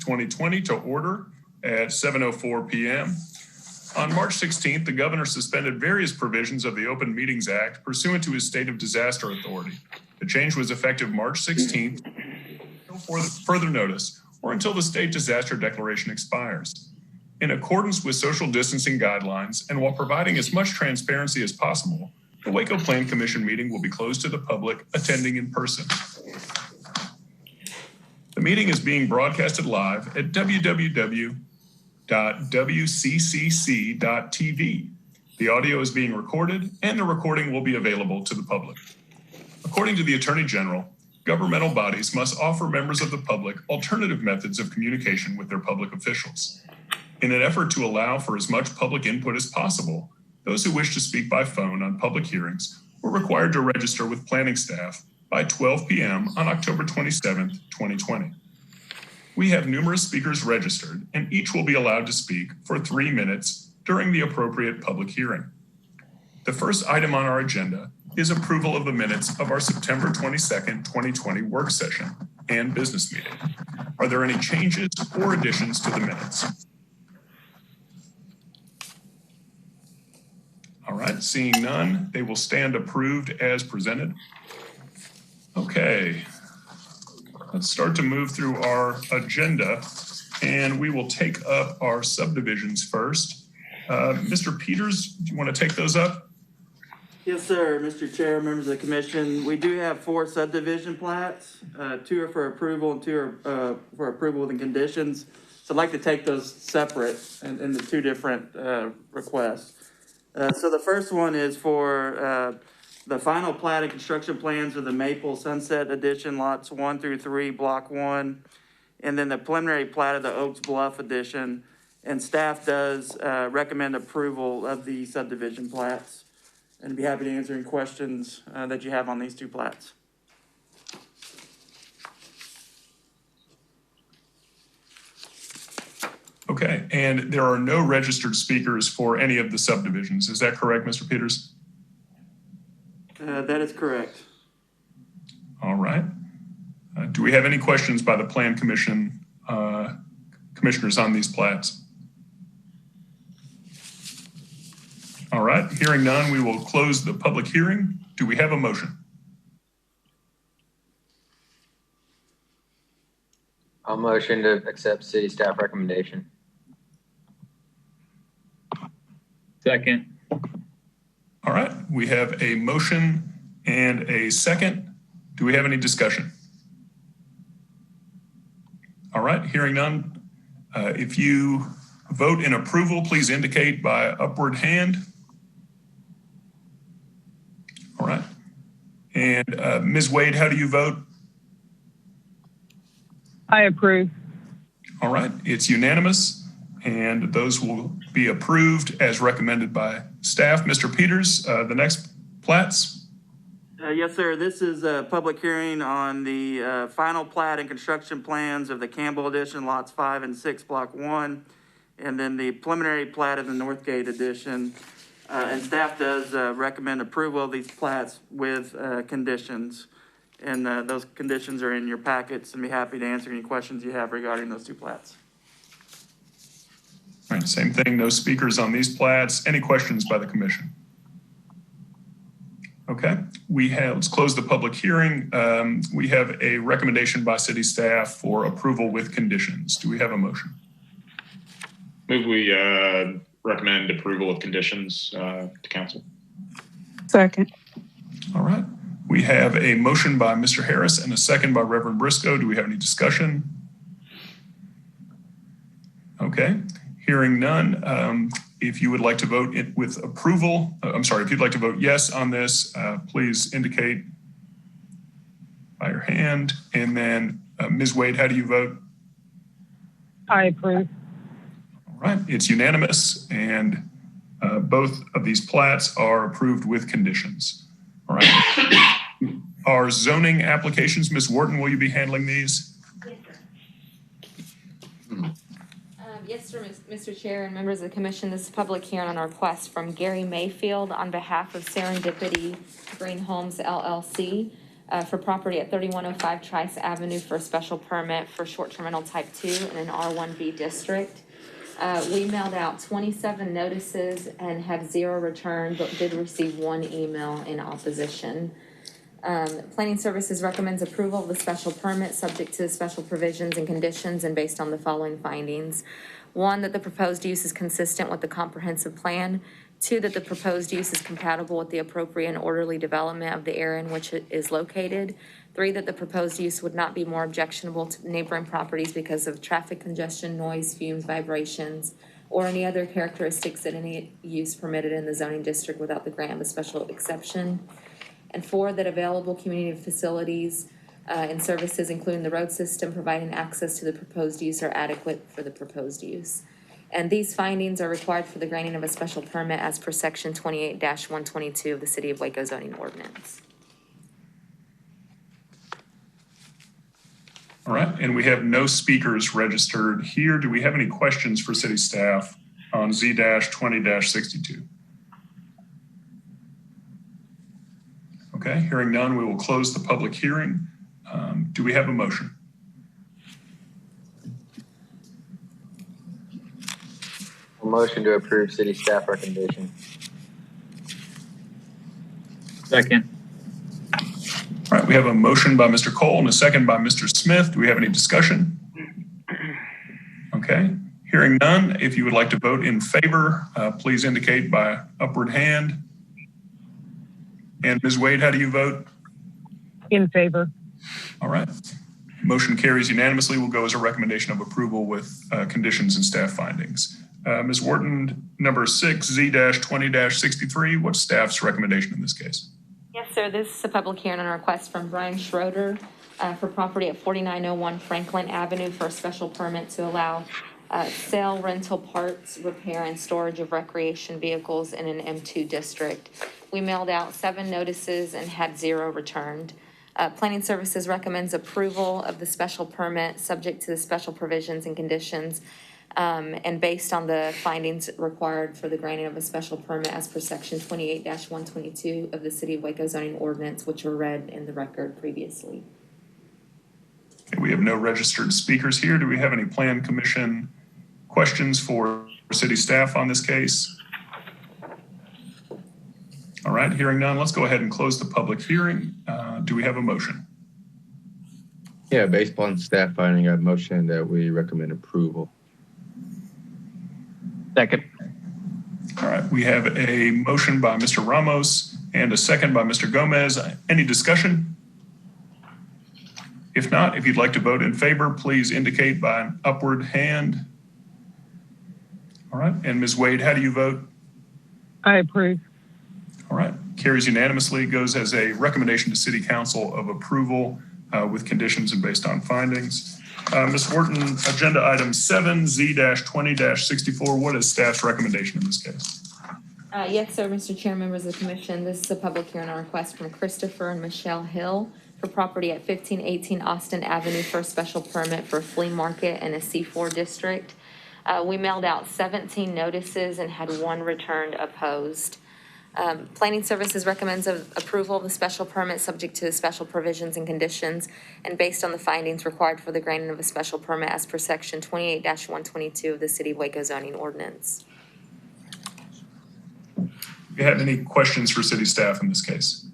2020 to order at 7:04 p.m. On March 16th, the governor suspended various provisions of the Open Meetings Act pursuant to his state of disaster authority. The change was effective March 16th for further notice or until the state disaster declaration expires. In accordance with social distancing guidelines and while providing as much transparency as possible, the Waco Plan Commission meeting will be closed to the public attending in person. The meeting is being broadcasted live at www.wccc.tv. The audio is being recorded and the recording will be available to the public. According to the Attorney General, governmental bodies must offer members of the public alternative methods of communication with their public officials. In an effort to allow for as much public input as possible, those who wish to speak by phone on public hearings were required to register with planning staff by 12 p.m. on October 27, 2020. We have numerous speakers registered, and each will be allowed to speak for 3 minutes during the appropriate public hearing. The first item on our agenda is approval of the minutes of our September 22nd, 2020 work session and business meeting. Are there any changes or additions to the minutes? All right, seeing none, they will stand approved as presented. Okay, let's start to move through our agenda and we will take up our subdivisions first. Mr. Peters, do you want to take those up? Yes, sir. Mr. Chair, members of the commission, we do have 4 subdivision plats. 2 are for approval and 2 are for approval with the conditions. So I'd like to take those separate in the 2 different requests. So the first one is for the final plat and construction plans of the Maple Sunset Edition, lots 1 through 3, block 1, and then the preliminary plat of the Oaks Bluff Edition. And staff does recommend approval of the subdivision plats. And I'd be happy to answer any questions that you have on these 2 plats. Okay, and there are no registered speakers for any of the subdivisions. Is that correct, Mr. Peters? That is correct. All right. Do we have any questions by the Plan Commission commissioners on these plats? All right, hearing none, we will close the public hearing. Do we have a motion? I'll motion to accept city staff recommendation. Second. All right, we have a motion and a second. Do we have any discussion? All right, hearing none. If you vote in approval, please indicate by upward hand. All right. And Ms. Wade, how do you vote? I approve. All right, it's unanimous and those will be approved as recommended by staff. Mr. Peters, the next plats. Yes, sir. This is a public hearing on the final plat and construction plans of the Campbell Edition, lots 5 and 6, block 1, and then the preliminary plat of the Northgate Edition. And staff does recommend approval of these plats with conditions. And those conditions are in your packets, and be happy to answer any questions you have regarding those 2 plats. All right, same thing, no speakers on these plats. Any questions by the commission? Okay, let's close the public hearing. We have a recommendation by city staff for approval with conditions. Do we have a motion? Move we recommend approval of conditions to council. Second. All right. We have a motion by Mr. Harris and a second by Reverend Briscoe. Do we have any discussion? Okay. Hearing none. If you would like to vote with approval, if you'd like to vote yes on this, please indicate by your hand. And then Ms. Wade, how do you vote? I approve. All right, it's unanimous and both of these plats are approved with conditions. All right. Our zoning applications, Ms. Wharton, will you be handling these? Yes, sir, Mr. Chair and members of the commission. This is public hearing on a request from Gary Mayfield on behalf of Serendipity Green Homes LLC. for property at 3105 Trice Avenue for a special permit for short-term rental type 2 in an R1B district. We mailed out 27 notices and have 0 returned, but did receive 1 email in opposition. Planning Services recommends approval of the special permit subject to the special provisions and conditions and based on the following findings. 1, that the proposed use is consistent with the comprehensive plan. 2, that the proposed use is compatible with the appropriate and orderly development of the area in which it is located. 3, that the proposed use would not be more objectionable to neighboring properties because of traffic congestion, noise, fumes, vibrations, or any other characteristics that any use permitted in the zoning district without the grant of a special exception. And 4, that available community facilities and services, including the road system providing access to the proposed use, are adequate for the proposed use. And these findings are required for the granting of a special permit as per section 28-122 of the City of Waco zoning ordinance. All right, and we have no speakers registered here. Do we have any questions for city staff on Z-20-62? Okay, hearing none, we will close the public hearing. Do we have a motion? A motion to approve city staff recommendation. Second. All right, we have a motion by Mr. Cole and a second by Mr. Smith. Do we have any discussion? Okay, hearing none, if you would like to vote in favor, please indicate by upward hand. And Ms. Wade, how do you vote? In favor. All right. Motion carries unanimously. Will go as a recommendation of approval with conditions and staff findings. Ms. Wharton, number 6, Z-20-63, what's staff's recommendation in this case? Yes, sir. This is a public hearing on a request from Brian Schroeder for property at 4901 Franklin Avenue for a special permit to allow sale, rental, parts, repair, and storage of recreation vehicles in an M2 district. We mailed out 7 notices and had 0 returned. Planning Services recommends approval of the special permit subject to the special provisions and conditions and based on the findings required for the granting of a special permit as per section 28-122 of the City of Waco zoning ordinance, which were read in the record previously. Okay, we have no registered speakers here. Do we have any Plan Commission questions for city staff on this case? All right, hearing none, let's go ahead and close the public hearing. Do we have a motion? Yeah, based upon staff finding, a motion that we recommend approval. Second. All right, we have a motion by Mr. Ramos and a second by Mr. Gomez. Any discussion? If not, if you'd like to vote in favor, please indicate by an upward hand. All right, and Ms. Wade, how do you vote? I approve. All right, carries unanimously, goes as a recommendation to City Council of approval with conditions and based on findings. Ms. Wharton, agenda item 7, Z-20-64, what is staff's recommendation in this case? Yes, sir, Mr. Chair, members of the commission. This is a public hearing on a request from Christopher and Michelle Hill for property at 1518 Austin Avenue for a special permit for a flea market in a C4 district. We mailed out 17 notices and had 1 returned opposed. Planning Services recommends approval of the special permit subject to the special provisions and conditions and based on the findings required for the granting of a special permit as per section 28-122 of the City of Waco zoning ordinance. Do you have any questions for city staff in this case?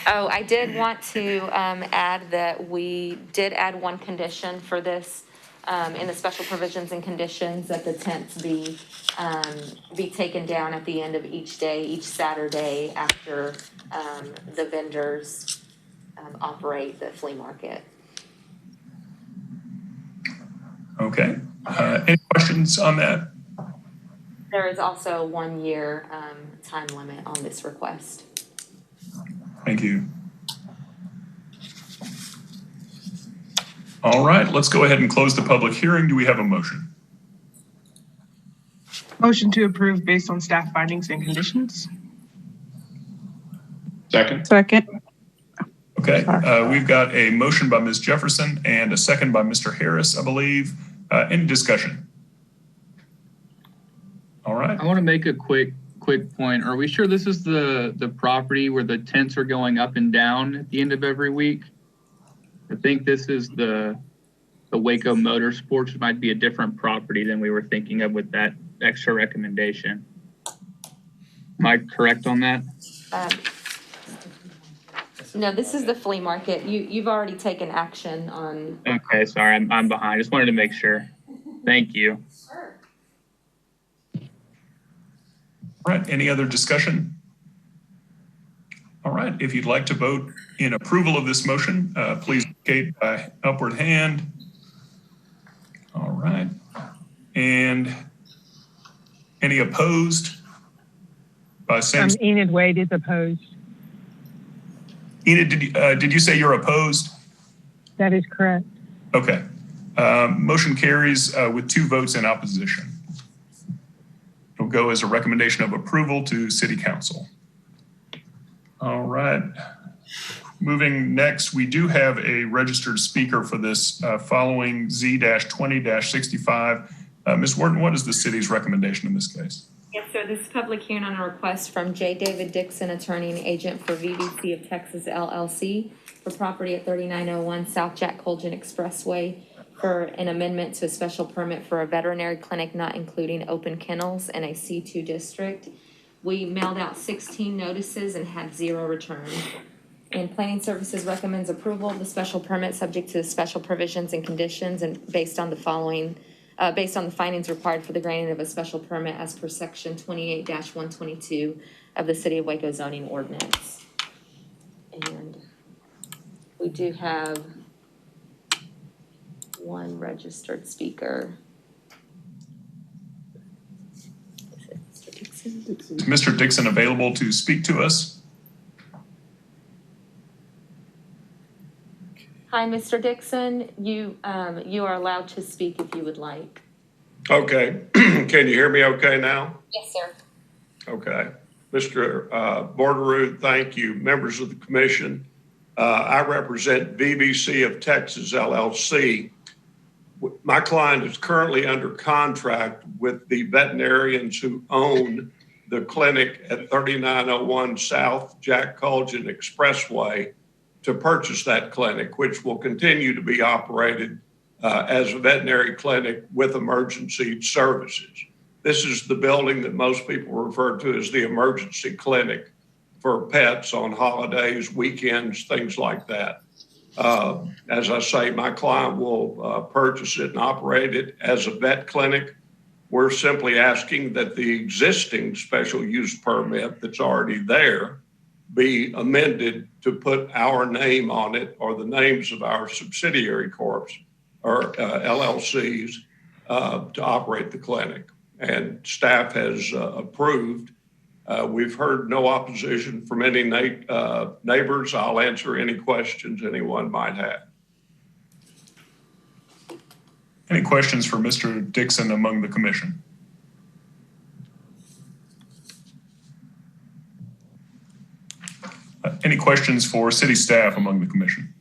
Oh, I did want to add that we did add 1 condition for this in the special provisions and conditions that the tents be taken down at the end of each day, each Saturday after the vendors operate the flea market. Okay, any questions on that? There is also a 1-year time limit on this request. Thank you. All right, let's go ahead and close the public hearing. Do we have a motion? Motion to approve based on staff findings and conditions. Second. Second. Okay, we've got a motion by Ms. Jefferson and a second by Mr. Harris, I believe. Any discussion? All right. I want to make a quick quick point. Are we sure this is the property where the tents are going up and down at the end of every week? I think this is the Waco Motorsports. It might be a different property than we were thinking of with that extra recommendation. Am I correct on that? No, this is the flea market. You've already taken action on. Okay, sorry, I'm behind. Just wanted to make sure. Thank you. All right, any other discussion? All right, if you'd like to vote in approval of this motion, please indicate by upward hand. All right, and any opposed? By same. Enid Wade is opposed. Enid, did you say you're opposed? That is correct. Okay. Motion carries with 2 votes in opposition. It'll go as a recommendation of approval to City Council. All right. Moving next, we do have a registered speaker for this following Z-20-65. Ms. Wharton, what is the city's recommendation in this case? Yes, sir. This is public hearing on a request from J. David Dixon, attorney and agent for VVC of Texas LLC for property at 3901 South Jack Colgan Expressway for an amendment to a special permit for a veterinary clinic not including open kennels in a C2 district. We mailed out 16 notices and had 0 return. And Planning Services recommends approval of the special permit subject to the special provisions and conditions and based on the findings required for the granting of a special permit as per section 28-122 of the City of Waco zoning ordinance. And we do have 1 registered speaker. Is Mr. Dixon available to speak to us? Hi, Mr. Dixon. You are allowed to speak if you would like. Okay. Can you hear me okay now? Yes, sir. Okay. Mr. Borderoux, thank you. Members of the commission, I represent VVC of Texas LLC. My client is currently under contract with the veterinarians who own the clinic at 3901 South Jack Colgan Expressway to purchase that clinic, which will continue to be operated as a veterinary clinic with emergency services. This is the building that most people refer to as the emergency clinic for pets on holidays, weekends, things like that. As I say, my client will purchase it and operate it as a vet clinic. We're simply asking that the existing special use permit that's already there be amended to put our name on it or the names of our subsidiary corps or LLCs to operate the clinic. And staff has approved. We've heard no opposition from any neighbors. I'll answer any questions anyone might have. Any questions for Mr. Dixon among the commission? Any questions for city staff among the commission?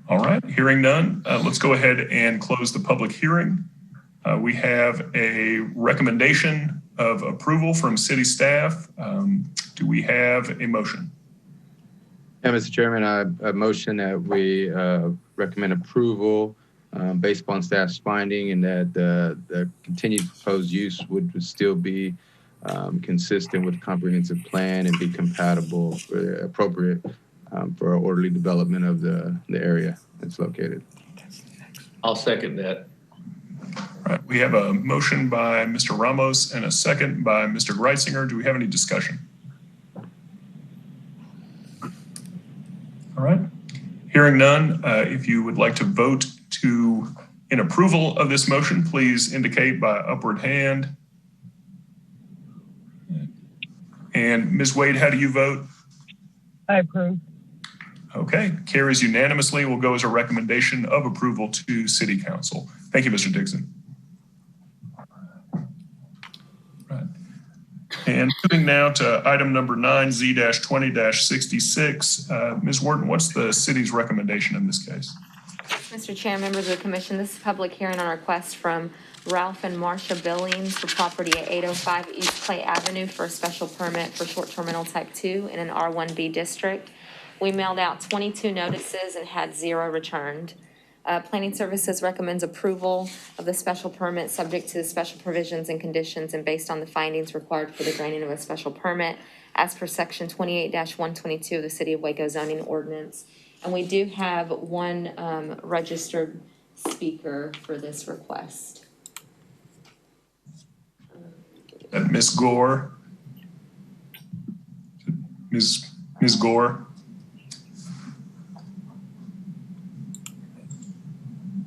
All right, hearing none, let's go ahead and close the public hearing. We have a recommendation of approval from city staff. Do we have a motion? Yeah, Mr. Chairman, I motion that we recommend approval based upon staff's finding and that the continued proposed use would still be consistent with the comprehensive plan and be compatible, appropriate for orderly development of the area that's located. I'll second that. All right, we have a motion by Mr. Ramos and a second by Mr. Greitzinger. Do we have any discussion? All right, hearing none, if you would like to vote in approval of this motion, please indicate by upward hand. And Ms. Wade, how do you vote? I approve. Okay, carries unanimously. Will go as a recommendation of approval to City Council. Thank you, Mr. Dixon. Right. And moving now to item number 9, Z-20-66. Ms. Wharton, what's the city's recommendation in this case? Mr. Chair, members of the commission, this is a public hearing on a request from Ralph and Marcia Billings for property at 805 East Clay Avenue for a special permit for short-term rental type 2 in an R1B district. We mailed out 22 notices and had 0 returned. Planning Services recommends approval of the special permit subject to the special provisions and conditions and based on the findings required for the granting of a special permit as per section 28-122 of the City of Waco zoning ordinance. And we do have one registered speaker for this request. Ms. Gore. Ms. Gore.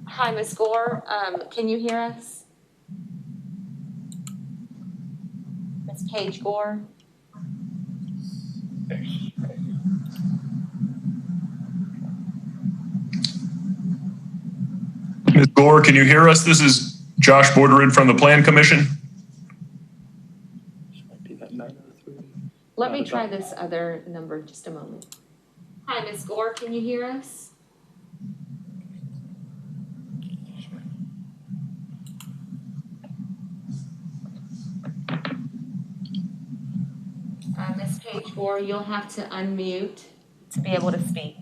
Hi, Ms. Gore. Can you hear us? Ms. Paige Gore? Ms. Gore, can you hear us? This is Josh Borderood from the Plan Commission. Let me try this other number just a moment. Hi, Ms. Gore, can you hear us? Ms. Paige Gore, you'll have to unmute to be able to speak.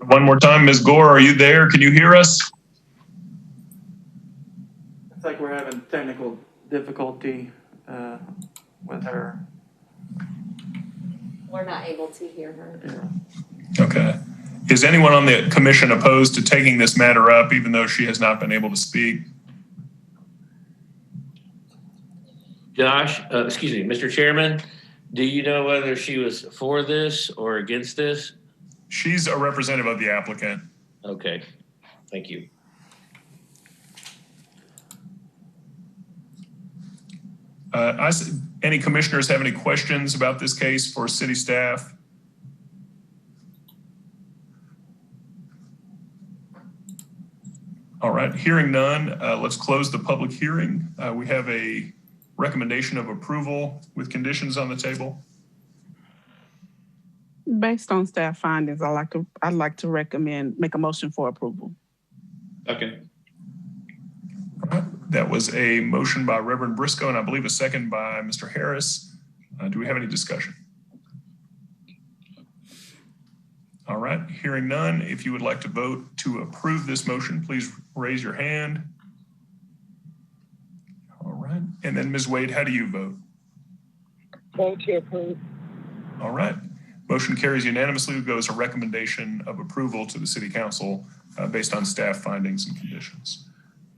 One more time, Ms. Gore, are you there? Can you hear us? It's like we're having technical difficulty with her. We're not able to hear her. Yeah. Okay. Is anyone on the commission opposed to taking this matter up, even though she has not been able to speak? Josh, excuse me, Mr. Chairman, do you know whether she was for this or against this? She's a representative of the applicant. Okay, thank you. Any commissioners have any questions about this case for city staff? All right, hearing none, let's close the public hearing. We have a recommendation of approval with conditions on the table. Based on staff findings, I'd like to make a motion for approval. Second. That was a motion by Reverend Briscoe and I believe a second by Mr. Harris. Do we have any discussion? All right, hearing none, if you would like to vote to approve this motion, please raise your hand. All right, and then Ms. Wade, how do you vote? Vote to approve. All right, motion carries unanimously, goes a recommendation of approval to the City Council based on staff findings and conditions.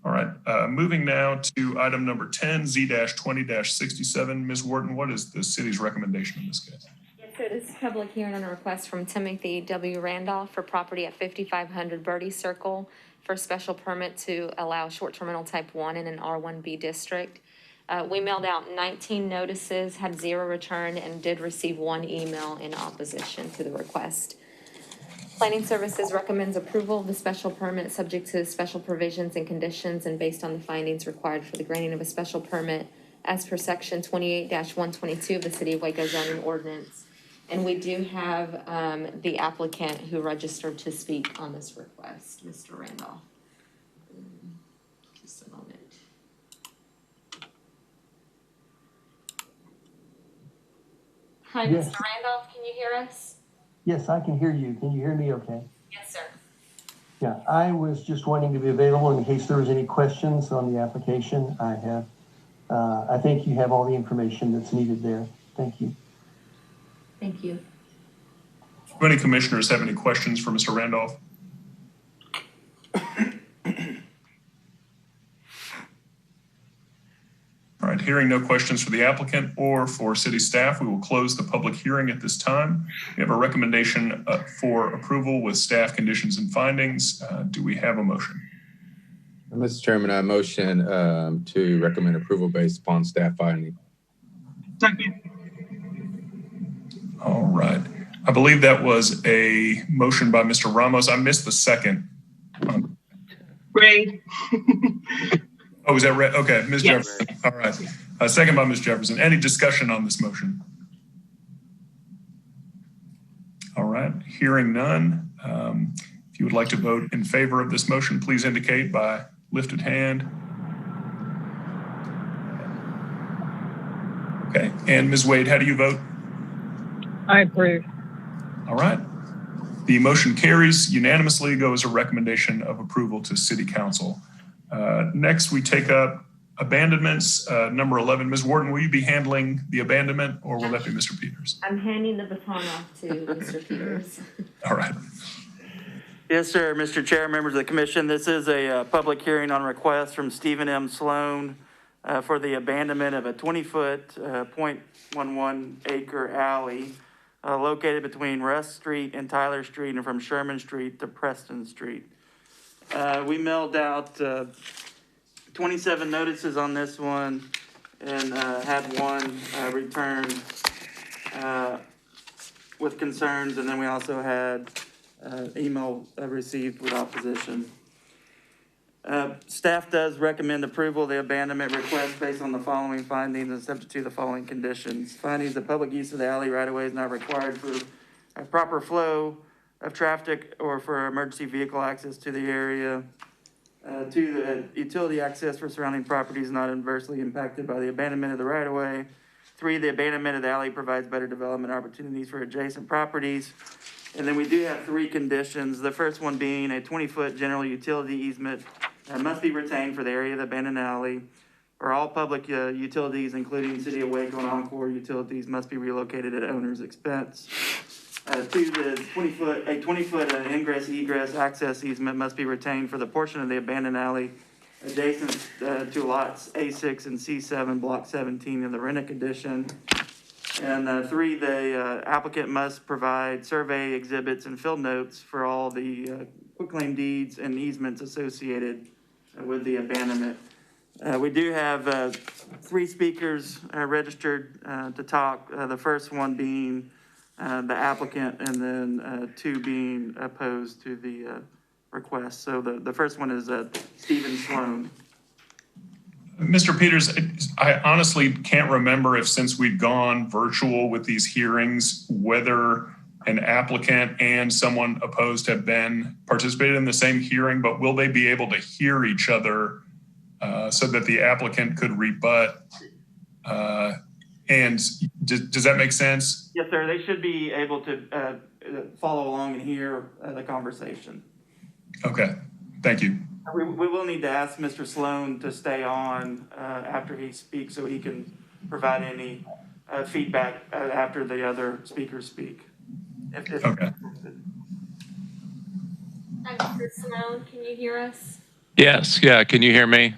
All right, moving now to item number 10, Z-20-67. Ms. Wharton, what is the city's recommendation in this case? Yes, so this is public hearing on a request from Timothy W. Randolph for property at 5500 Birdie Circle for special permit to allow short-term rental type 1 in an R1B district. We mailed out 19 notices, had 0 returned, and did receive 1 email in opposition to the request. Planning Services recommends approval of the special permit subject to special provisions and conditions and based on the findings required for the granting of a special permit as per section 28-122 of the City of Waco zoning ordinance. And we do have the applicant who registered to speak on this request, Mr. Randolph. Just a moment. Hi, Yes. Mr. Randolph, can you hear us? Yes, I can hear you. Can you hear me okay? Yes, sir. Yeah, I was just wanting to be available in case there was any questions on the application. I think you have all the information that's needed there. Thank you. Thank you. Do any commissioners have any questions for Mr. Randolph? All right, hearing no questions for the applicant or for city staff, we will close the public hearing at this time. We have a recommendation for approval with staff conditions and findings. Do we have a motion? Mr. Chairman, I motion to recommend approval based upon staff finding. Second. All right. I believe that was a motion by Mr. Ramos. I missed the second. Ray. Oh, is that right? Okay, Ms. Yes. Jefferson. All right. Second by Ms. Jefferson. Any discussion on this motion? All right. Hearing none. If you would like to vote in favor of this motion, please indicate by lifted hand. Okay. And Ms. Wade, how do you vote? I approve. All right. The motion carries unanimously, goes a recommendation of approval to City Council. Next, we take up abandonments, number 11. Ms. Warden, will you be handling the abandonment or will that be Mr. Peters? I'm handing the baton off to Mr. Peters. All right. Yes, sir. Mr. Chair, members of the commission, this is a public hearing on request from Stephen M. Sloan for the abandonment of a 20-foot, 0.11 acre alley located between Russ Street and Tyler Street and from Sherman Street to Preston Street. We mailed out 27 notices on this one and had one returned with concerns, and then we also had email received with opposition. Staff does recommend approval of the abandonment request based on the following findings and subject to the following conditions. Findings: the public use of the alley right of way is not required for a proper flow of traffic or for emergency vehicle access to the area. Two, the utility access for surrounding properties is not adversely impacted by the abandonment of the right of way. Three, the abandonment of the alley provides better development opportunities for adjacent properties. And then we do have three conditions. The first one being a 20-foot general utility easement must be retained for the area of the abandoned alley, or all public utilities, including City of Waco and Encore utilities, must be relocated at owner's expense. Two, the 20-foot ingress egress access easement must be retained for the portion of the abandoned alley adjacent to lots A6 and C7, block 17 of the Rennick Edition. And three, the applicant must provide survey exhibits and field notes for all the quitclaim deeds and easements associated with the abandonment. We do have three speakers registered to talk. The first one being the applicant, and then two being opposed to the request. So the first one is Stephen Sloan. Mr. Peters, I honestly can't remember if since we've gone virtual with these hearings, whether an applicant and someone opposed have been participated in the same hearing, but will they be able to hear each other so that the applicant could rebut? And does that make sense? Yes, sir. They should be able to follow along and hear the conversation. Okay, thank you. We will need to ask Mr. Sloan to stay on after he speaks so he can provide any feedback after the other speakers speak. Okay. Mr. Sloan, can you hear us? Yes, yeah, can you hear me?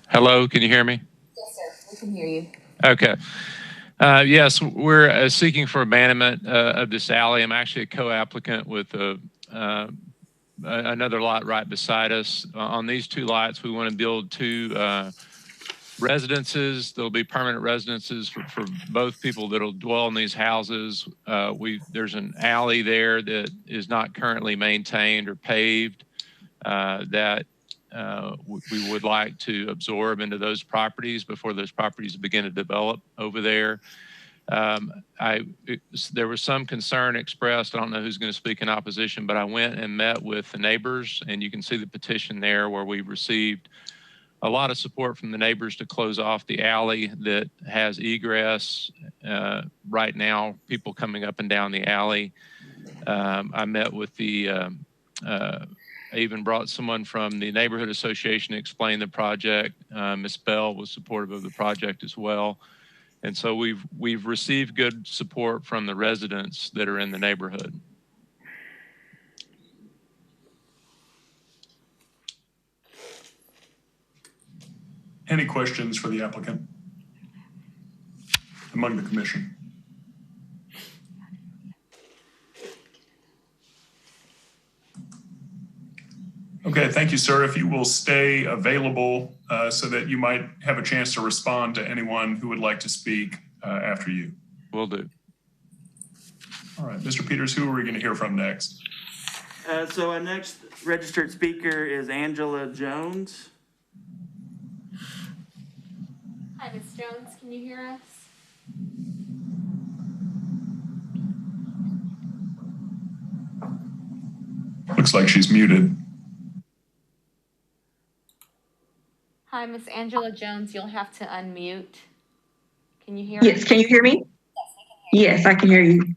Hello, can you hear me? Yes, sir. We can hear you. Okay. Yes, we're seeking for abandonment of this alley. I'm actually a co-applicant with another lot right beside us. On these two lots, we want to build two residences. There'll be permanent residences for both people that'll dwell in these houses. There's an alley there that is not currently maintained or paved that we would like to absorb into those properties before those properties begin to develop over there. There was some concern expressed. I don't know who's going to speak in opposition, but I went and met with the neighbors, and you can see the petition there where we received a lot of support from the neighbors to close off the alley that has egress. Right now, people coming up and down the alley. I met with I even brought someone from the neighborhood association to explain the project. Ms. Bell was supportive of the project as well. And so we've received good support from the residents that are in the neighborhood. Any questions for the applicant among the commission? Okay, thank you, sir. If you will stay available so that you might have a chance to respond to anyone who would like to speak after you. Will do. All right, Mr. Peters, who are we going to hear from next? So our next registered speaker is Angela Jones. Hi, Ms. Jones, can you hear us? Looks like she's muted. Hi, Miss Angela Jones, you'll have to unmute. Can you hear Yes, us? can you hear me? Yes, I can hear you.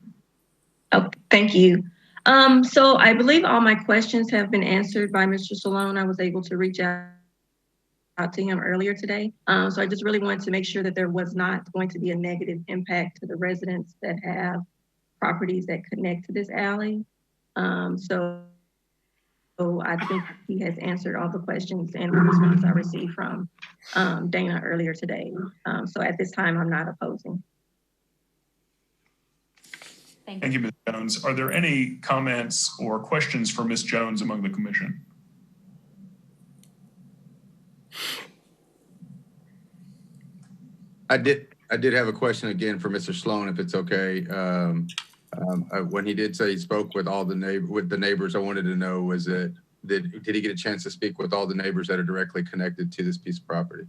Oh, thank you. So I believe all my questions have been answered by Mr. Salone. I was able to reach out to him earlier today. So I just really wanted to make sure that there was not going to be a negative impact to the residents that have properties that connect to this alley. So I think he has answered all the questions and the response I received from Dana earlier today. So at this time, I'm not opposing. Thank you, Ms. Jones. Are there any comments or questions for Ms. Jones among the commission? I did have a question again for Mr. Sloan, if it's okay. When he did say he spoke with all the neighbors, I wanted to know, did he get a chance to speak with all the neighbors that are directly connected to this piece of property?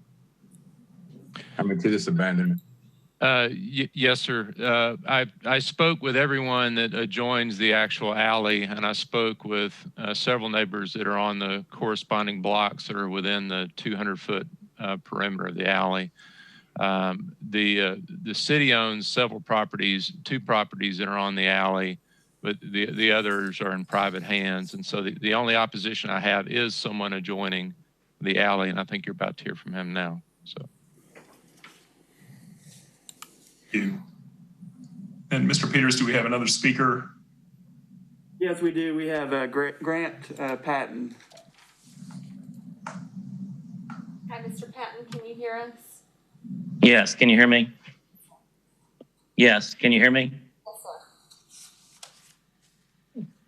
I mean, to this abandonment. Yes, sir. I spoke with everyone that adjoins the actual alley, and I spoke with several neighbors that are on the corresponding blocks that are within the 200-foot perimeter of the alley. The city owns several properties, 2 properties that are on the alley, but the others are in private hands. And so the only opposition I have is someone adjoining the alley, and I think you're about to hear from him now. So. Thank you. And Mr. Peters, do we have another speaker? Yes, we do. We have Grant Patton. Hi, Mr. Patton, can you hear us? Yes, can you hear me? Yes, can you hear me? Yes, sir.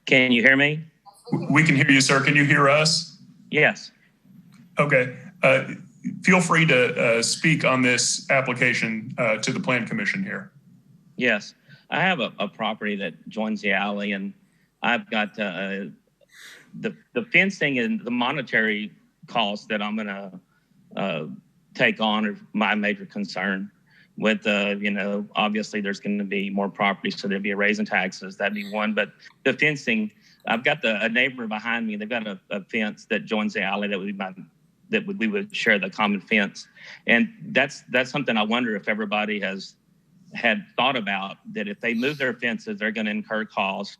Can you hear me? We can hear you, sir. Can you hear us? Yes. Okay. Feel free to speak on this application to the Plan Commission here. Yes, I have a property that joins the alley, and I've got the fencing and the monetary costs that I'm going to take on are my major concern. With obviously there's going to be more property, so there'll be a raise in taxes. That'd be one. But the fencing, I've got a neighbor behind me. They've got a fence that joins the alley that would be we would share the common fence. And that's something I wonder if everybody had thought about, that if they move their fences, they're going to incur cost.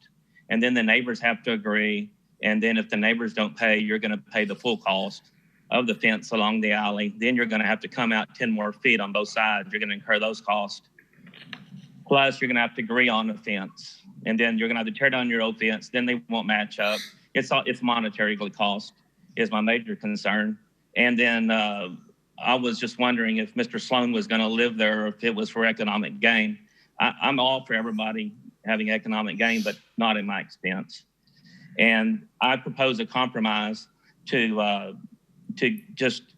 And then the neighbors have to agree. And then if the neighbors don't pay, you're going to pay the full cost of the fence along the alley. Then you're going to have to come out 10 more feet on both sides. You're going to incur those costs. Plus, you're going to have to agree on the fence. And then you're going to have to tear down your old fence. Then they won't match up. It's monetary cost is my major concern. And then I was just wondering if Mr. Sloan was going to live there or if it was for economic gain. I'm all for everybody having economic gain, but not at my expense. And I propose a compromise to just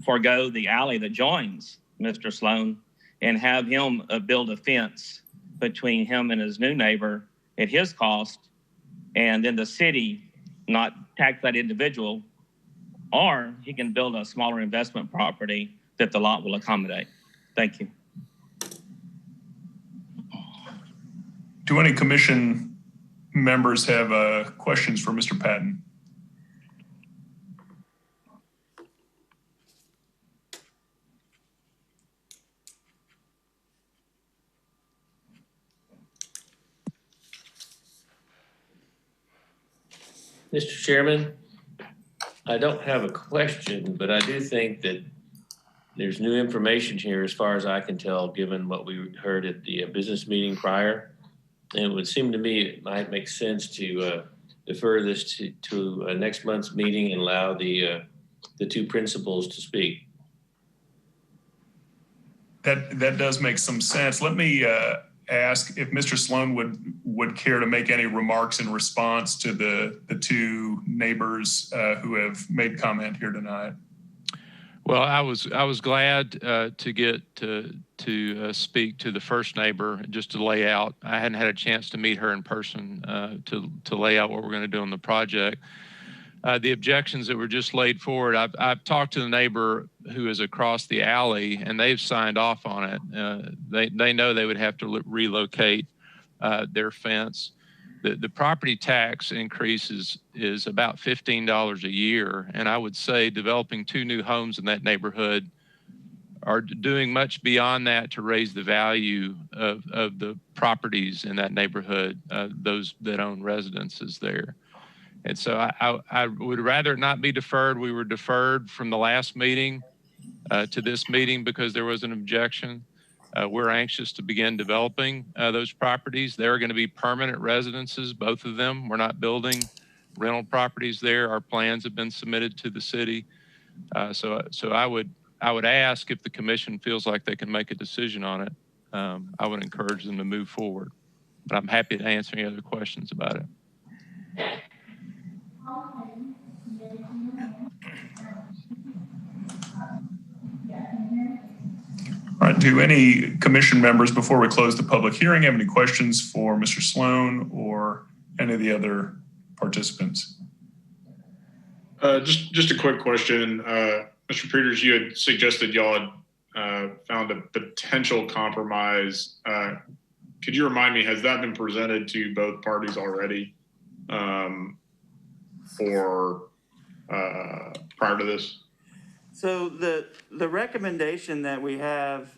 forego the alley that joins Mr. Sloan and have him build a fence between him and his new neighbor at his cost, and then the city not tax that individual, or he can build a smaller investment property that the lot will accommodate. Thank you. Do any commission members have questions for Mr. Patton? Mr. Chairman, I don't have a question, but I do think that there's new information here as far as I can tell, given what we heard at the business meeting prior. And it would seem to me it might make sense to defer this to next month's meeting and allow the 2 principals to speak. That does make some sense. Let me ask if Mr. Sloan would care to make any remarks in response to the two neighbors who have made comment here tonight. Well, I was glad to get to speak to the first neighbor, just to lay out. I hadn't had a chance to meet her in person to lay out what we're going to do on the project. The objections that were just laid forward, I've talked to the neighbor who is across the alley, and they've signed off on it. They know they would have to relocate their fence. The property tax increase is about $15 a year, and I would say developing 2 new homes in that neighborhood are doing much beyond that to raise the value of the properties in that neighborhood, those that own residences there. And so I would rather it not be deferred. We were deferred from the last meeting to this meeting because there was an objection. We're anxious to begin developing those properties. They're going to be permanent residences, both of them. We're not building rental properties there. Our plans have been submitted to the city. So I would ask if the commission feels like they can make a decision on it. I would encourage them to move forward. But I'm happy to answer any other questions about it. All right, do any commission members, before we close the public hearing, have any questions for Mr. Sloan or any of the other participants? Just a quick question. Mr. Peters, you had suggested y'all had found a potential compromise. Could you remind me, has that been presented to both parties already for prior to this? So the recommendation that we have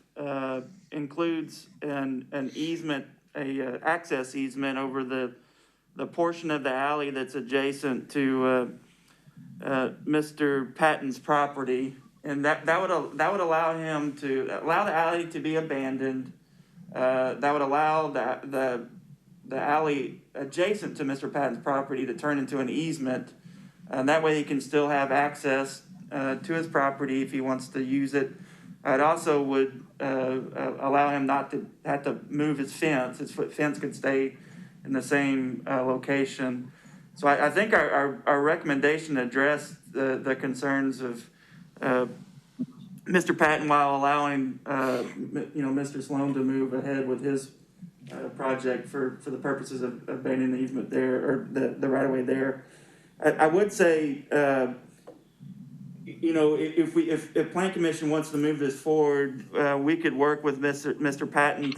includes an easement, access easement over the portion of the alley that's adjacent to Mr. Patton's property, and that would allow him to allow the alley to be abandoned. That would allow the alley adjacent to Mr. Patton's property to turn into an easement, and that way he can still have access to his property if he wants to use it. It also would allow him not to have to move his fence. His fence could stay in the same location. So I think our recommendation addressed the concerns of Mr. Patton while allowing Mr. Sloan to move ahead with his project for the purposes of abandoning the easement there, or the right of way there. I would say, if Plan Commission wants to move this forward, we could work with Mr. Patton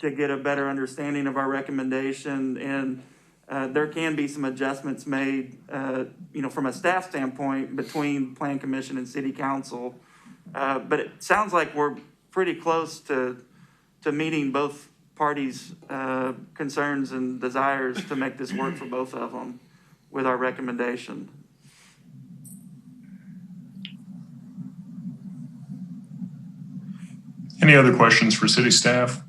to get a better understanding of our recommendation, and there can be some adjustments made, from a staff standpoint between Plan Commission and City Council. But it sounds like we're pretty close to meeting both parties' concerns and desires to make this work for both of them with our recommendation. Any other questions for city staff?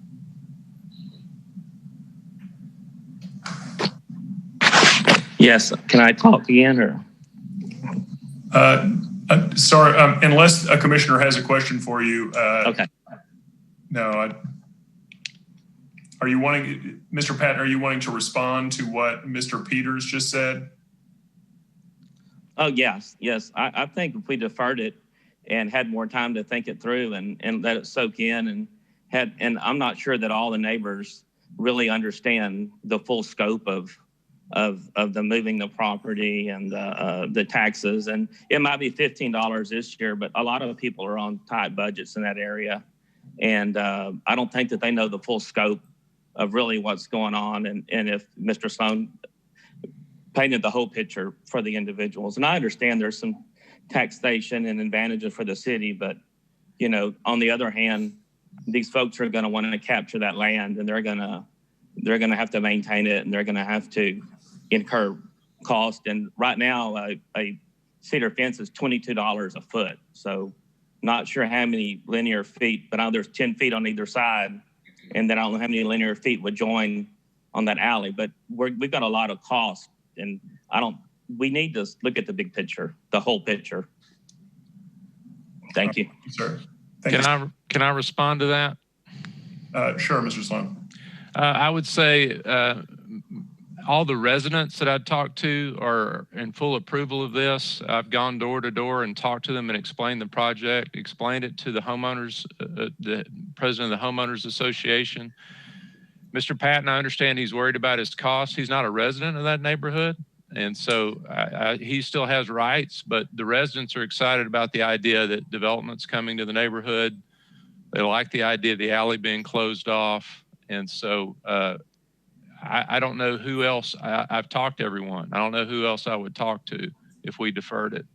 Yes, can I talk again or? Sorry, unless a commissioner has a question for you. Okay. No, Mr. Patton, are you wanting to respond to what Mr. Peters just said? Oh, yes. I think if we deferred it and had more time to think it through and let it soak in and I'm not sure that all the neighbors really understand the full scope of the moving the property and the taxes. And it might be $15 this year, but a lot of people are on tight budgets in that area. And I don't think that they know the full scope of really what's going on. And if Mr. Sloan painted the whole picture for the individuals. And I understand there's some taxation and advantages for the city, but on the other hand, these folks are going to want to capture that land, and they're going to have to maintain it, and they're going to have to incur cost. And right now, a cedar fence is $22 a foot. So not sure how many linear feet, but I know there's 10 feet on either side. And then I don't know how many linear feet would join on that alley, but we've got a lot of cost, and we need to look at the big picture, the whole picture. Thank you. Sir. Can I respond to that? Sure, Mr. Sloan. I would say all the residents that I've talked to are in full approval of this. I've gone door to door and talked to them and explained the project, explained it to the homeowners, the president of the Homeowners Association. Mr. Patton, I understand he's worried about his costs. He's not a resident of that neighborhood. And so he still has rights, but the residents are excited about the idea that development's coming to the neighborhood. They like the idea of the alley being closed off. And so I don't know who else. I've talked to everyone. I don't know who else I would talk to if we deferred it.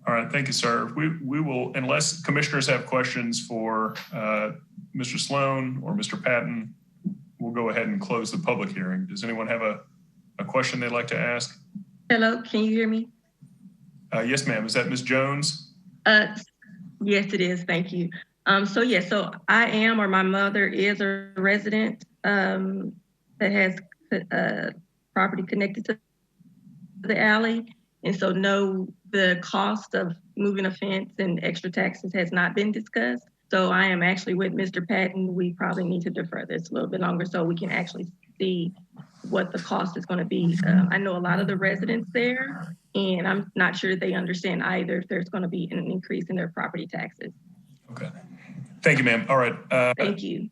All right, thank you, sir. We will, unless commissioners have questions for Mr. Sloan or Mr. Patton, we'll go ahead and close the public hearing. Does anyone have a question they'd like to ask? Hello, can you hear me? Yes, ma'am. Is that Ms. Jones? Yes, it is. Thank you. So I am, or my mother is a resident that has property connected to the alley. And so no, the cost of moving a fence and extra taxes has not been discussed. So I am actually with Mr. Patton. We probably need to defer this a little bit longer so we can actually see what the cost is going to be. I know a lot of the residents there, and I'm not sure they understand either if there's going to be an increase in their property taxes. Okay. Thank you, ma'am. All right. Thank you.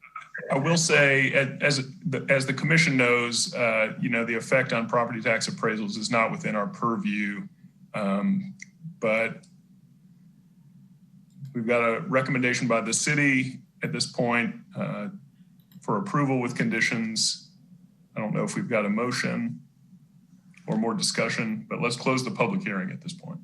I will say, as the commission knows, the effect on property tax appraisals is not within our purview, but we've got a recommendation by the city at this point for approval with conditions. I don't know if we've got a motion or more discussion, but let's close the public hearing at this point.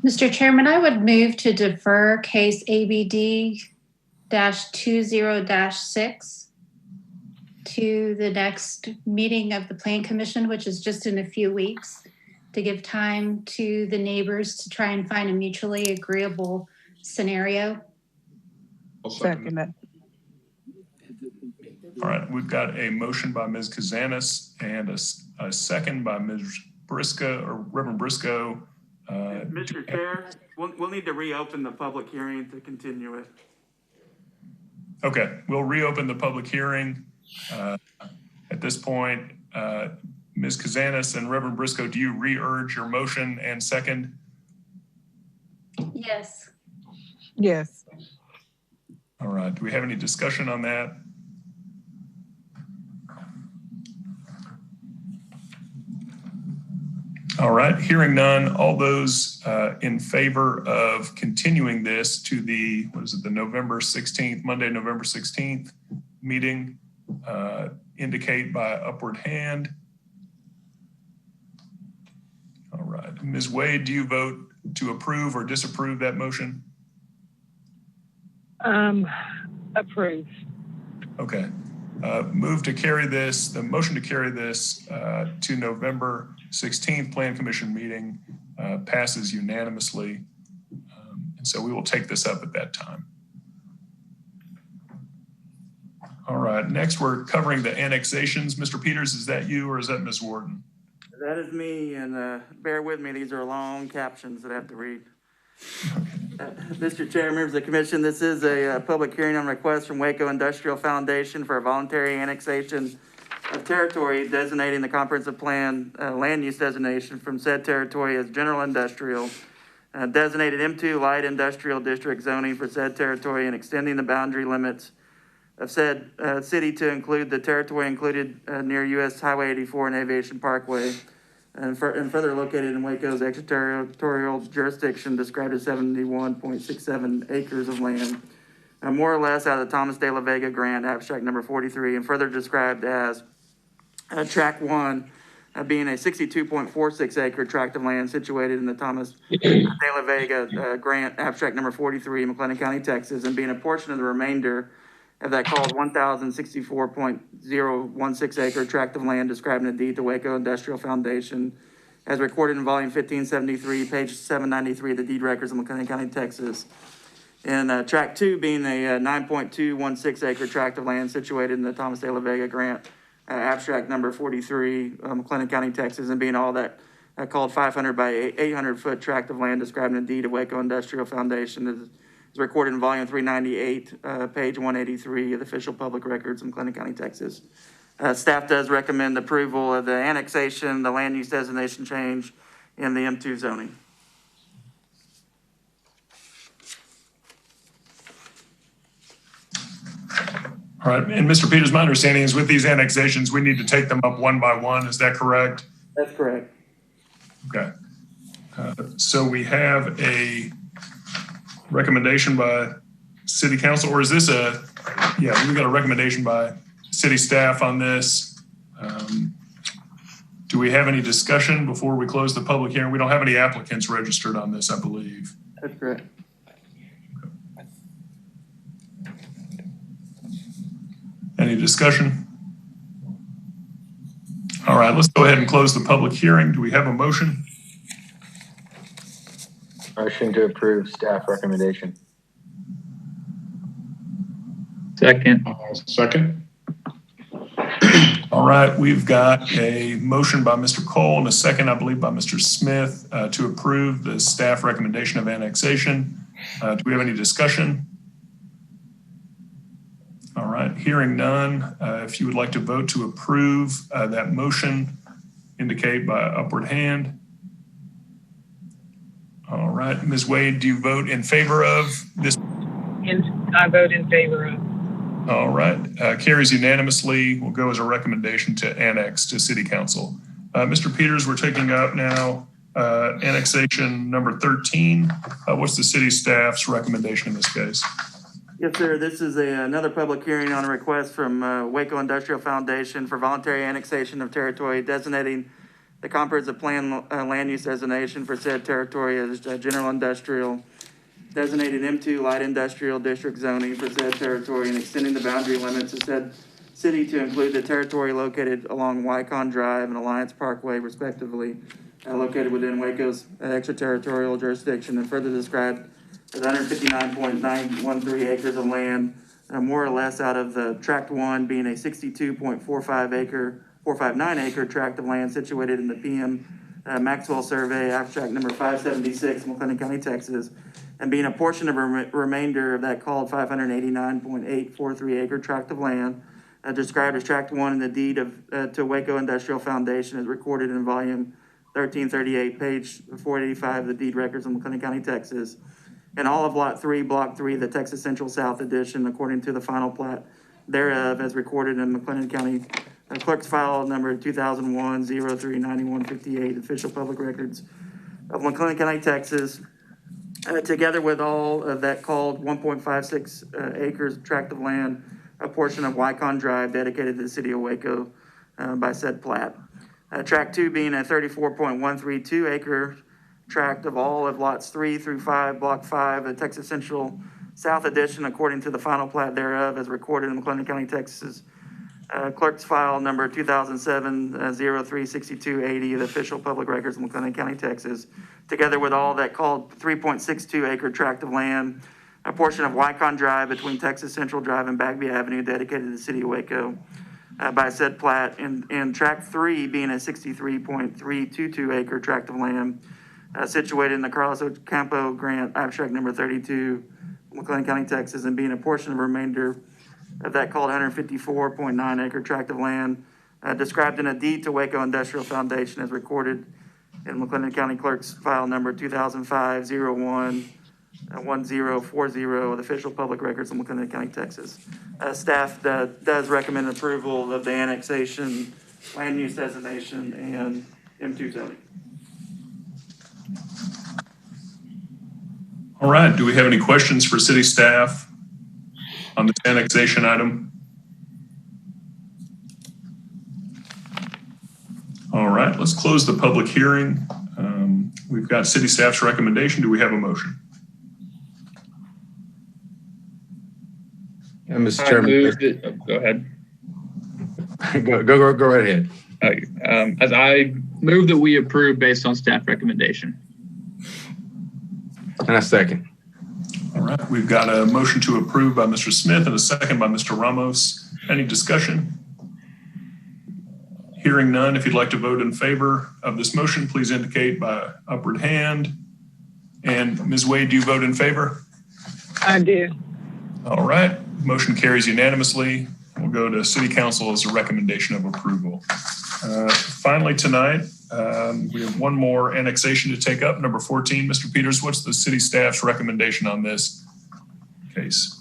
Mr. Chairman, I would move to defer case ABD-20-6 to the next meeting of the Plan Commission, which is just in a few weeks, to give time to the neighbors to try and find a mutually agreeable scenario. I'll second that. All right, we've got a motion by Ms. Kazanis and a second by Ms. Briscoe or Reverend Briscoe. Mr. Chair, we'll need to reopen the public hearing to continue it. Okay, we'll reopen the public hearing. At this point, Ms. Kazanis and Reverend Briscoe, do you re-urge your motion and second? Yes. Yes. All right, do we have any discussion on that? All right, hearing none, all those in favor of continuing this to the, the November 16th, Monday, November 16th meeting, indicate by upward hand. All right, Ms. Wade, do you vote to approve or disapprove that motion? Approve. Okay, move to carry this, the motion to carry this to November 16th Plan Commission meeting passes unanimously. And so we will take this up at that time. All right, next we're covering the annexations. Mr. Peters, is that you or is that Ms. Warden? That is me, and bear with me, these are long captions that I have to read. Mr. Chair, members of the commission, this is a public hearing on request from Waco Industrial Foundation for a voluntary annexation of territory designating the comprehensive plan land use designation from said territory as general industrial, designated M2 light industrial district zoning for said territory and extending the boundary limits of said city to include the territory included near US Highway 84 and Aviation Parkway, and further located in Waco's extraterritorial jurisdiction described as 71.67 acres of land, more or less out of the Thomas de la Vega grant, abstract number 43, and further described as tract 1, being a 62.46 acre tract of land situated in the Thomas de la Vega grant, abstract number 43, in McLennan County, Texas, and being a portion of the remainder of that called 1,064.016 acre tract of land described in the deed to Waco Industrial Foundation as recorded in volume 1573, page 793 of the deed records of McLennan County, Texas. And tract 2 being a 9.216 acre tract of land situated in the Thomas de la Vega grant, abstract number 43, McLennan County, Texas, and being all that called 500 by 800 foot tract of land described in the deed of Waco Industrial Foundation is recorded in volume 398, page 183 of the official public records in McLennan County, Texas. Staff does recommend approval of the annexation, the land use designation change, and the M2 zoning. All right, and Mr. Peters, my understanding is with these annexations, we need to take them up one by one. Is that correct? That's correct. Okay. So we have a recommendation by city council, or is this we got a recommendation by city staff on this. Do we have any discussion before we close the public hearing? We don't have any applicants registered on this, I believe. That's correct. Any discussion? All right, let's go ahead and close the public hearing. Do we have a motion? Motion to approve staff recommendation. Second. Second. All right, we've got a motion by Mr. Cole and a second, I believe, by Mr. Smith to approve the staff recommendation of annexation. Do we have any discussion? All right, hearing none. If you would like to vote to approve that motion, indicate by upward hand. All right, Ms. Wade, do you vote in favor of this? And I vote in favor of. All right, carries unanimously. Will go as a recommendation to annex to City Council. Mr. Peters, we're taking up now annexation number 13. What's the city staff's recommendation in this case? Yes, sir. This is another public hearing on a request from Waco Industrial Foundation for voluntary annexation of territory, designating the comprehensive plan land use designation for said territory as general industrial, designated M2 light industrial district zoning for said territory, and extending the boundary limits of said city to include the territory located along Wycon Drive and Alliance Parkway respectively, located within Waco's extraterritorial jurisdiction, and further described as 159.913 acres of land, more or less out of the tract 1 being a 459 acre tract of land situated in the PM Maxwell Survey, abstract number 576, McLennan County, Texas, and being a portion of a remainder of that called 589.843 acre tract of land, described as tract 1 in the deed of to Waco Industrial Foundation, as recorded in volume 1338, page 485 of the deed records of McLennan County, Texas, and all of lot 3, block 3, the Texas Central South Edition, according to the final plat thereof, as recorded in McLennan County Clerk's file number 2001-03-9158, official public records of McLennan County, Texas, together with all of that called 1.56 acres tract of land, a portion of Wycon Drive dedicated to the city of Waco by said plat. Tract 2 being a 34.132 acre tract of all of lots 3 through 5, block 5, the Texas Central South Edition, according to the final plat thereof, as recorded in McLennan County, Texas. Clerk's file number 2007-03-6280, the official public records of McLennan County, Texas, together with all that called 3.62 acre tract of land, a portion of Wycon Drive between Texas Central Drive and Bagby Avenue, dedicated to the city of Waco by said plat, and tract 3 being a 63.322 acre tract of land situated in the Carlos Ocampo grant, abstract number 32, McLennan County, Texas, and being a portion of the remainder of that called 154.9 acre tract of land, described in a deed to Waco Industrial Foundation, as recorded in McLennan County Clerk's file number 2005-01-1040 of the official public records of McLennan County, Texas. Staff does recommend approval of the annexation, land use designation, and M2 zoning. All right, do we have any questions for city staff on this annexation item? All right, let's close the public hearing. We've got city staff's recommendation. Do we have a motion? Mr. Chairman. Go ahead. Go right ahead. As I move that we approve based on staff recommendation. And a second. All right, we've got a motion to approve by Mr. Smith and a second by Mr. Ramos. Any discussion? Hearing none, if you'd like to vote in favor of this motion, please indicate by upward hand. And Ms. Wade, do you vote in favor? I do. All right, motion carries unanimously. We'll go to City Council as a recommendation of approval. Finally tonight, we have one more annexation to take up, number 14. Mr. Peters, what's the city staff's recommendation on this case?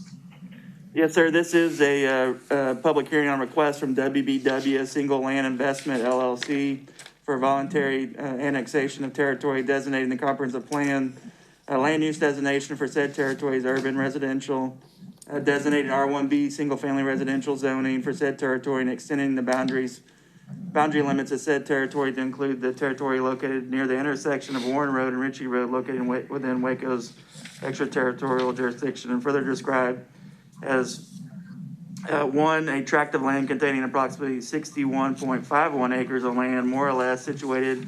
Yes, sir. This is a public hearing on request from WBW Single Land Investment LLC for voluntary annexation of territory designated in the comprehensive plan. Land use designation for said territory is urban residential, designated R1B single family residential zoning for said territory, and extending the boundary limits of said territory to include the territory located near the intersection of Warren Road and Ritchie Road, located within Waco's extraterritorial jurisdiction, and further described as one, a tract of land containing approximately 61.51 acres of land, more or less, situated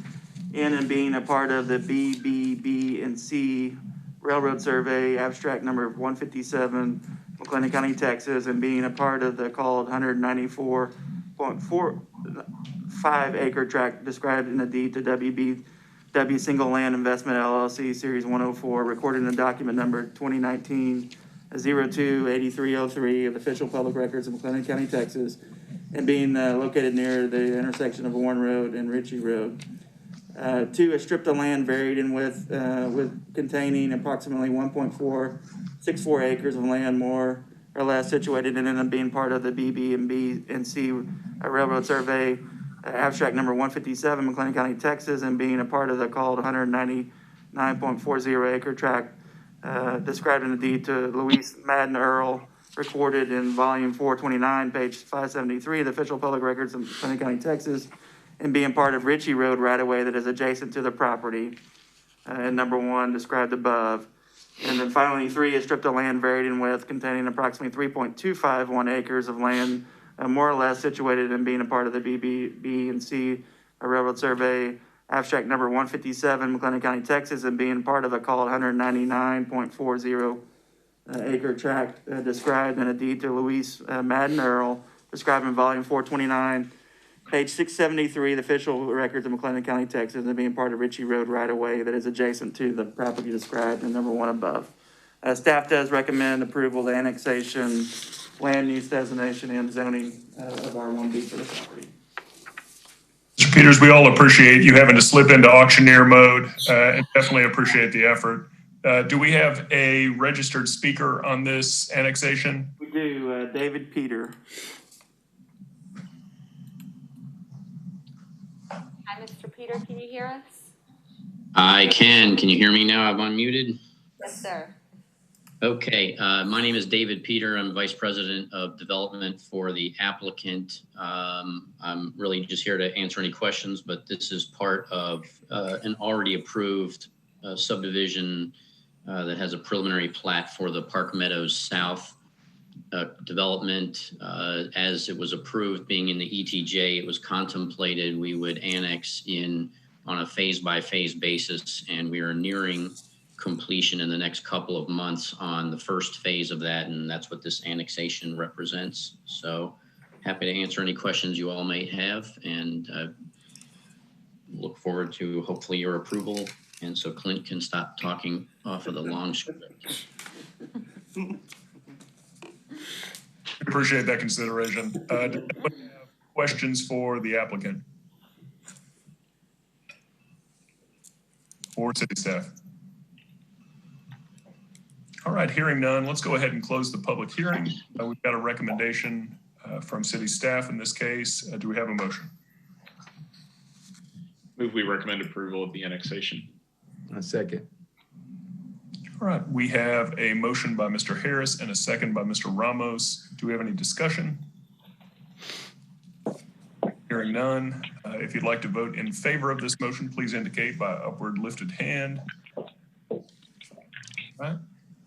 in and being a part of the B, and C Railroad Survey, abstract number 157, McLennan County, Texas, and being a part of the called 194.45 acre tract described in the deed to WBW Single Land Investment LLC, Series 104, recorded in the document number 2019-02-8303 of the official public records of McLennan County, Texas, and being located near the intersection of Warren Road and Ritchie Road. Two, a strip of land varied in with containing approximately 1.464 acres of land, more or less, situated in and being part of the B and C Railroad Survey, abstract number 157, McLennan County, Texas, and being a part of the called 199.40 acre tract described in the deed to Louise Madden Earl, recorded in volume 429, page 573 of the official public records of McLennan County, Texas, and being part of Ritchie Road right-of-way that is adjacent to the property, and number one described above. And then finally, three, a strip of land varied in width containing approximately 3.251 acres of land, more or less, situated and being a part of the B and C Railroad Survey, abstract number 157, McLennan County, Texas, and being part of a called 199.40 acre tract described in a deed to Louise Madden Earl, described in volume 429, page 673, the official records of McLennan County, Texas, and being part of Ritchie Road right-of-way that is adjacent to the property described in number one above. Staff does recommend approval of the annexation, land use designation, and zoning of R1B for the property. Mr. Peters, we all appreciate you having to slip into auctioneer mode and definitely appreciate the effort. Do we have a registered speaker on this annexation? We do, David Peter. Hi, Mr. Peter, can you hear us? I can. Can you hear me now? I'm unmuted. Yes, sir. Okay. My name is David Peter. I'm Vice President of Development for the applicant. I'm really just here to answer any questions, but this is part of an already approved subdivision that has a preliminary plat for the Park Meadows South development. As it was approved, being in the ETJ, it was contemplated we would annex in on a phase-by-phase basis, and we are nearing completion in the next couple of months on the first phase of that, and that's what this annexation represents. So happy to answer any questions you all may have, and look forward to hopefully your approval, and so Clint can stop talking off of the long script. Appreciate that consideration. Do anyone have questions for the applicant or city staff? All right, hearing none, let's go ahead and close the public hearing. We've got a recommendation from city staff in this case. Do we have a motion? Move we recommend approval of the annexation. A second. All right, we have a motion by Mr. Harris and a second by Mr. Ramos. Do we have any discussion? Hearing none. If you'd like to vote in favor of this motion, please indicate by upward lifted hand. All right.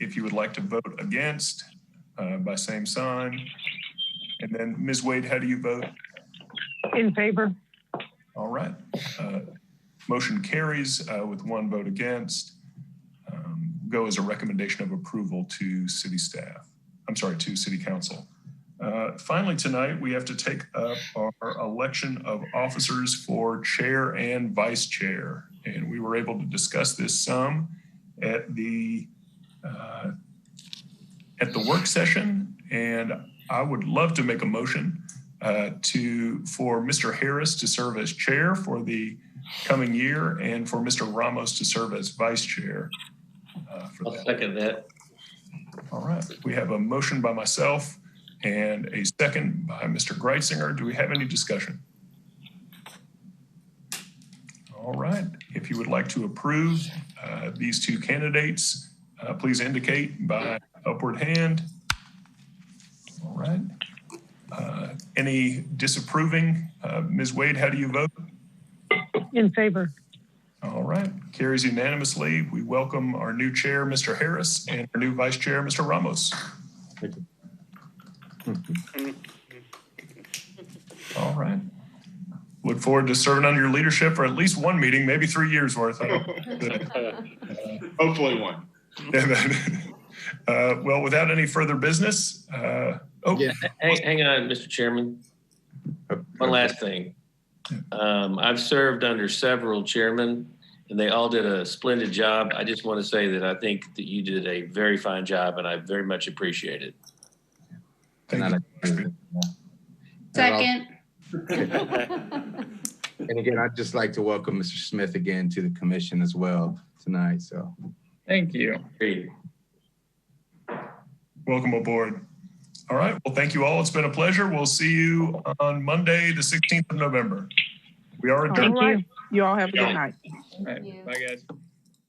If you would like to vote against, by same sign. And then Ms. Wade, how do you vote? In favor. All right. Motion carries with one vote against. go as a recommendation of approval to city staff. I'm sorry, to city council. Finally, tonight, we have to take up our election of officers for chair and vice chair. And we were able to discuss this some at the work session. And I would love to make a motion for Mr. Harris to serve as chair for the coming year and for Mr. Ramos to serve as vice chair. I'll second that. All right, we have a motion by myself and a second by Mr. Greitzinger. Do we have any discussion? All right, if you would like to approve these two candidates, please indicate by upward hand. All right. Any disapproving? Ms. Wade, how do you vote? In favor. All right, carries unanimously. We welcome our new chair, Mr. Harris, and our new vice chair, Mr. Ramos. Thank you. All right. Look forward to serving under your leadership for at least one meeting, maybe 3 years worth. Hopefully one. Well, without any further business, Hang on, Mr. Chairman. One last thing. I've served under several chairmen and they all did a splendid job. I just want to say that I think that you did a very fine job and I very much appreciate it. Second. And again, I'd just like to welcome Mr. Smith again to the commission as well tonight. So Thank you. Welcome aboard. All right. Well, thank you all. It's been a pleasure. We'll see you on Monday, the 16th of November. We are adjourned. All right. You all have a good night. All right. Bye, guys.